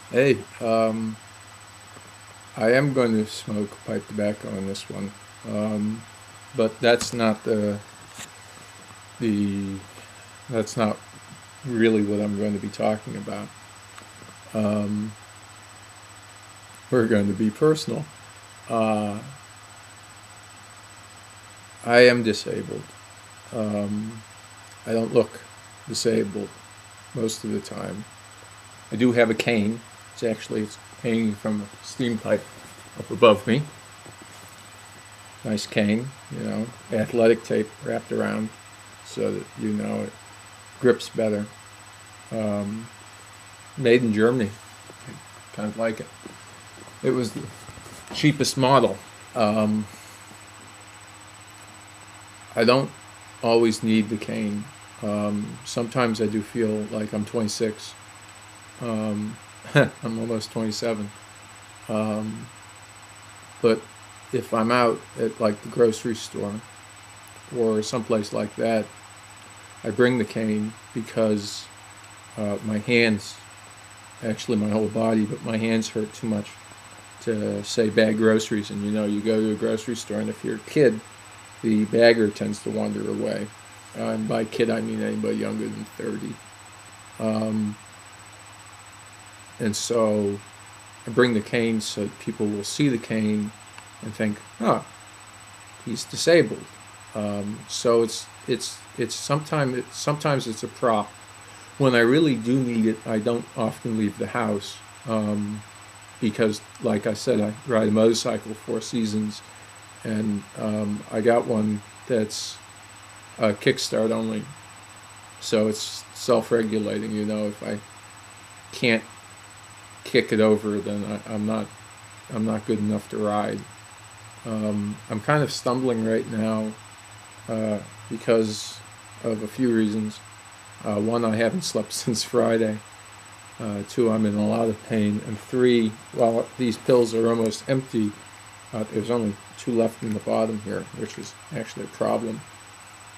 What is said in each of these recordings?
Hey, I am going to smoke pipe tobacco on this one, but the that's not really what I'm going to be talking about. Um, we're going to be personal. Uh, I am disabled. Um, I don't look disabled most of the time. I do have a cane. It's hanging from a steam pipe up above me. Nice cane, athletic tape wrapped around so that it grips better. Um, Made in Germany. I kind of like it. It was the cheapest model. Um, I don't always need the cane. Sometimes I do feel like I'm 26. Um, I'm almost 27. Um, but if I'm out at like the grocery store or someplace like that, I bring the cane because my hands, actually my whole body, but my hands hurt too much to say bag groceries. And you go to a grocery store, and if you're a kid, the bagger tends to wander away. And by kid, I mean anybody younger than 30. Um, and so I bring the cane so that people will see the cane and think, oh, he's disabled. So sometimes it's a prop. When I really do need it, I don't often leave the house because, like I said, I ride a motorcycle 4 seasons, and I got one that's kickstart only, so it's self-regulating. If I can't kick it over, then I'm not good enough to ride. I'm kind of stumbling right now uh, because of a few reasons. One, I haven't slept since Friday. Two, I'm in a lot of pain. And three, while these pills are almost empty, there's only two left in the bottom here, which is actually a problem.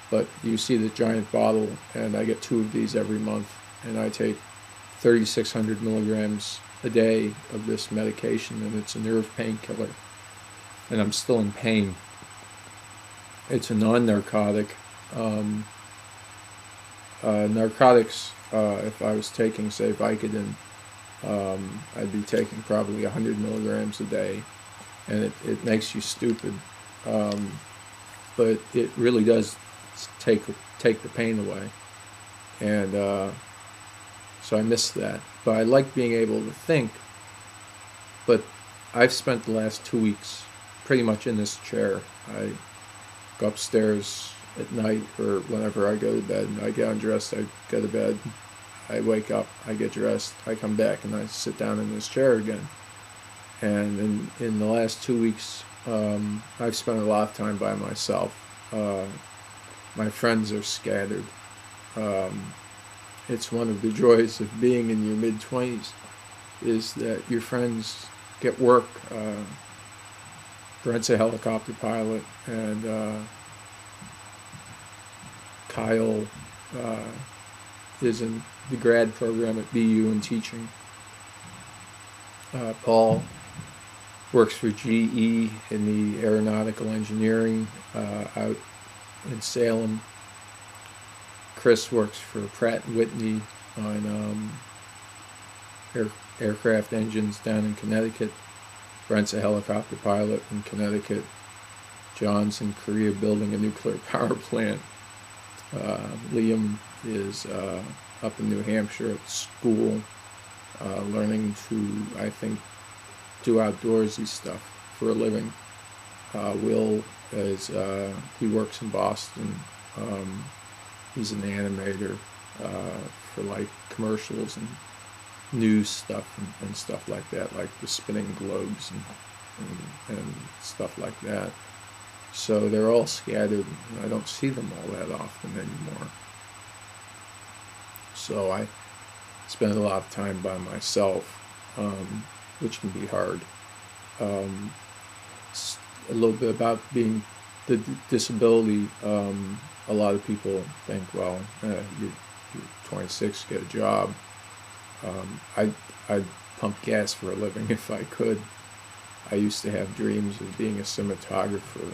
But you see the giant bottle, and I get two of these every month, and I take 3,600 milligrams a day of this medication, and it's a nerve painkiller, and I'm still in pain. It's a non-narcotic. Um, Narcotics, if I was taking, say, Vicodin, I'd be taking probably 100 milligrams a day, and it makes you stupid. Um, but it really does take take the pain away, and so I miss that. But I like being able to think. But I've spent the last 2 weeks pretty much in this chair. I go upstairs at night or whenever I go to bed. I get undressed, I go to bed, I wake up, I get dressed, I come back, and I sit down in this chair again. And in the last 2 weeks, I've spent a lot of time by myself. Uh, my friends are scattered. Um, it's one of the joys of being in your mid 20s is that your friends get work. Brent's a helicopter pilot, and Kyle uh, is in the grad program at BU and teaching. Paul works for GE in the aeronautical engineering out in Salem. Chris works for Pratt and Whitney on air, aircraft engines down in Connecticut. Brent's a helicopter pilot in Connecticut. John's in Korea building a nuclear power plant. Liam is up in New Hampshire at school, learning to, I think, do outdoorsy stuff for a living. Will is he works in Boston. Um, he's an animator for like commercials and news stuff and stuff like that, like the spinning globes and stuff like that. So they're all scattered, and I don't see them all that often anymore. So I spend a lot of time by myself, which can be hard. Um, a little bit about being the disability. A lot of people think, you're 26, get a job. I pump gas for a living if I could. I used to have dreams of being a cinematographer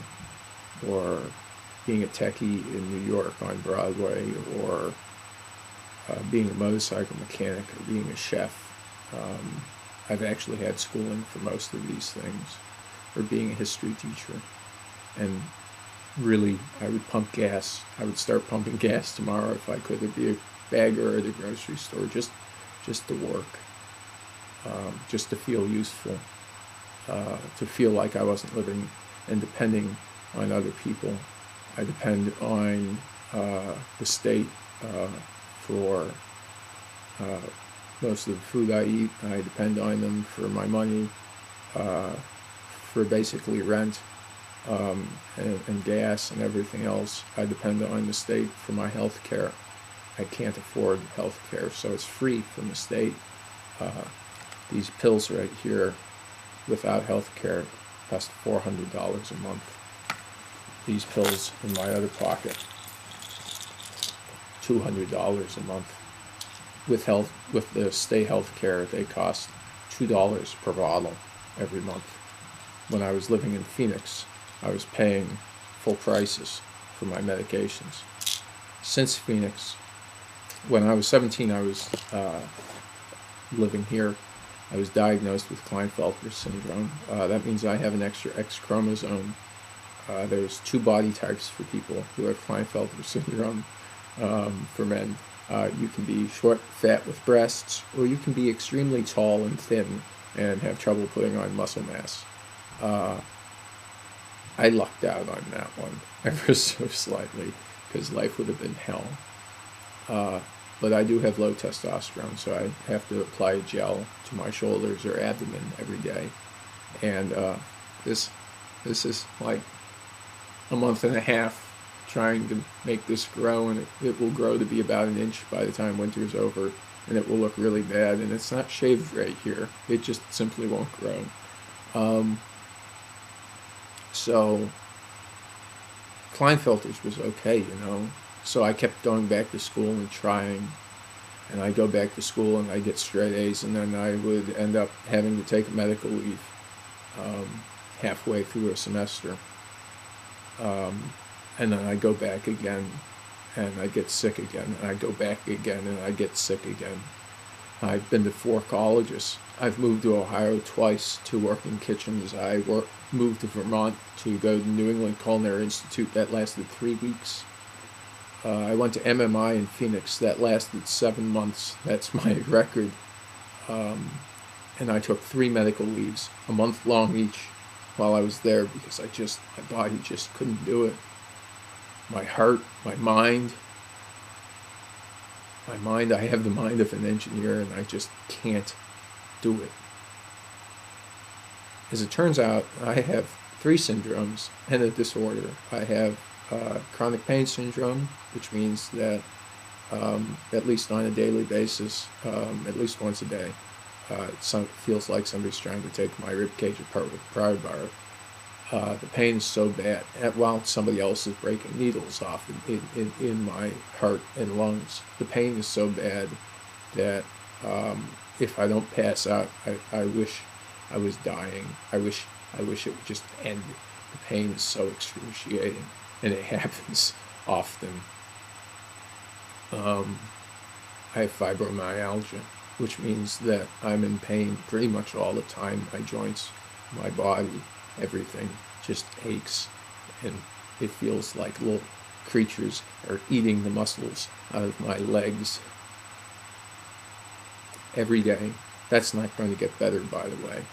or being a techie in New York on Broadway, or being a motorcycle mechanic, or being a chef. I've actually had schooling for most of these things, or being a history teacher. And really, I would pump gas. I would start pumping gas tomorrow if I could. There'd be a bagger at the grocery store just to work, just to feel useful, to feel like I wasn't living and depending on other people. I depend on the state for most of the food I eat. I depend on them for my money, for basically rent, and gas and everything else. I depend on the state for my health care. I can't afford health care, so it's free from the state. These pills right here, without health care, cost $400 a month. These pills in my other pocket, $200 a month. With the state health care, they cost $2 per bottle every month. When I was living in Phoenix, I was paying full prices for my medications. Since Phoenix, when I was 17, I was living here. I was diagnosed with Klinefelter syndrome. That means I have an extra X chromosome. There's two body types for people who have Klinefelter syndrome. For men, you can be short, fat with breasts, or you can be extremely tall and thin and have trouble putting on muscle mass. I lucked out on that one ever so slightly, because life would have been hell. But I do have low testosterone, so I have to apply a gel to my shoulders or abdomen every day. And this is like a month and a half trying to make this grow, and it will grow to be about an inch by the time winter's over, and it will look really bad. And it's not shaved right here. It just simply won't grow. So Klinefelter's was okay, you know. So I kept going back to school and trying, and I go back to school and I get straight A's, and then I would end up having to take medical leave halfway through a semester. And then I go back again, and I get sick again, and I go back again, and I get sick again. I've been to 4 colleges. I've moved to Ohio twice to work in kitchens. I moved to Vermont to go to New England Culinary Institute. That lasted 3 weeks. I went to MMI in Phoenix. That lasted 7 months. That's my record. And I took 3 medical leaves, a month long each, while I was there, because my body just couldn't do it. My heart, my mind, I have the mind of an engineer, and I just can't do it. As it turns out, I have 3 syndromes and a disorder. I have chronic pain syndrome, which means that at least on a daily basis, at least once a day, it feels like somebody's trying to take my rib cage apart with a pry bar. The pain is so bad, while somebody else is breaking needles off in my heart and lungs. The pain is so bad that if I don't pass out, I wish I was dying. I wish it would just end. The pain is so excruciating, and it happens often. I have fibromyalgia, which means that I'm in pain pretty much all the time. My joints, my body, everything just aches, and it feels like little creatures are eating the muscles out of my legs every day. That's not going to get better, by the way.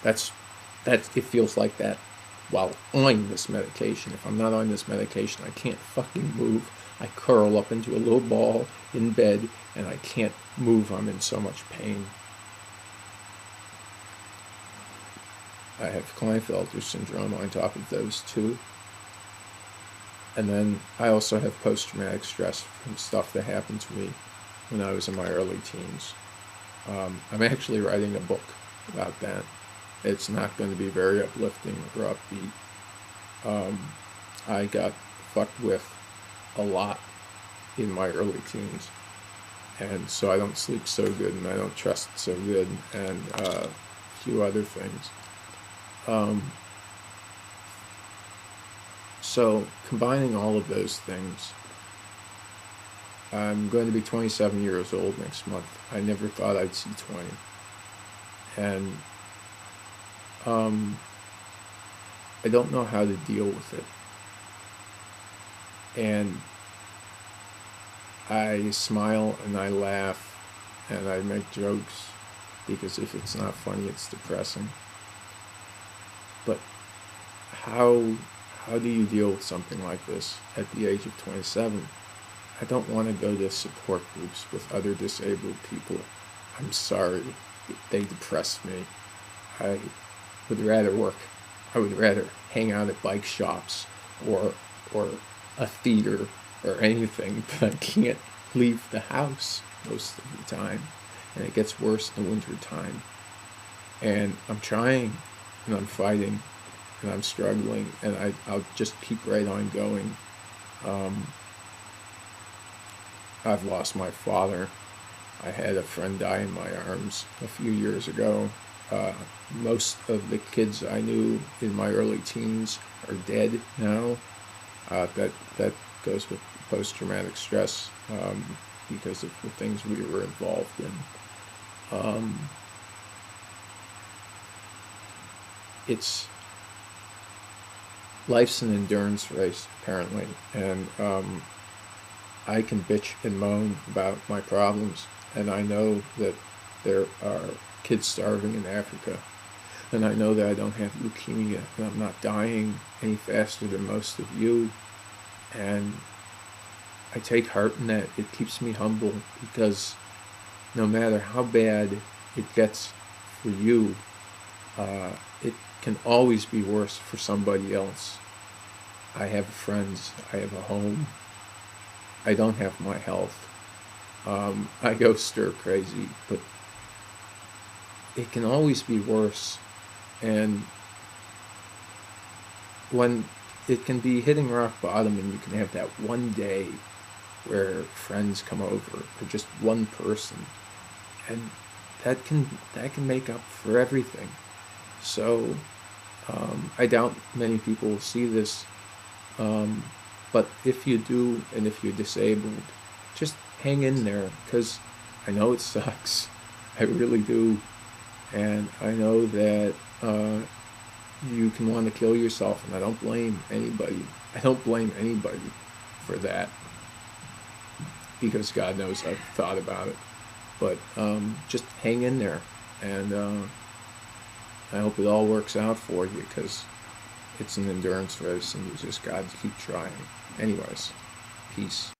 It feels like that while on this medication. If I'm not on this medication, I can't fucking move. I curl up into a little ball in bed, and I can't move. I'm in so much pain. I have Klinefelter syndrome on top of those 2. And then I also have post-traumatic stress from stuff that happened to me when I was in my early teens. I'm actually writing a book about that. It's not going to be very uplifting or upbeat. I got fucked with a lot in my early teens. and so I don't sleep so good, and I don't trust so good, and a few other things. Um, so combining all of those things, I'm going to be 27 years old next month. I never thought I'd see 20. And I don't know how to deal with it. And I smile and I laugh and I make jokes because if it's not funny, it's depressing. But how how do you deal with something like this at the age of 27? I don't want to go to support groups with other disabled people. I'm sorry, they depress me. I would rather work. I would rather hang out at bike shops or or a theater or anything, but I can't leave the house most of the time, and it gets worse in the winter time. And I'm trying, and I'm fighting, and I'm struggling, and I'll just keep right on going. Um, I've lost my father. I had a friend die in my arms a few years ago. Uh, Most of the kids I knew in my early teens are dead now. That goes with post-traumatic stress because of the things we were involved in. Um, it's Life's an endurance race apparently, and I can bitch and moan about my problems, and I know that there are kids starving in Africa, and I know that I don't have leukemia, and I'm not dying any faster than most of you, and I take heart in that. It keeps me humble because no matter how bad it gets for you, it can always be worse for somebody else. I have friends, I have a home, I don't have my health. I go stir crazy, but it can always be worse. And when it can be hitting rock bottom, and you can have that one day where friends come over, or just one person, and that can make up for everything. So I doubt many people will see this, um, but if you do, and if you're disabled, just hang in there because I know it sucks. I really do. And I know that you can want to kill yourself, and I don't blame anybody. I don't blame anybody for that because God knows I've thought about it. But just hang in there, and I hope it all works out for you because it's an endurance race, and you just got to keep trying. Anyways, peace.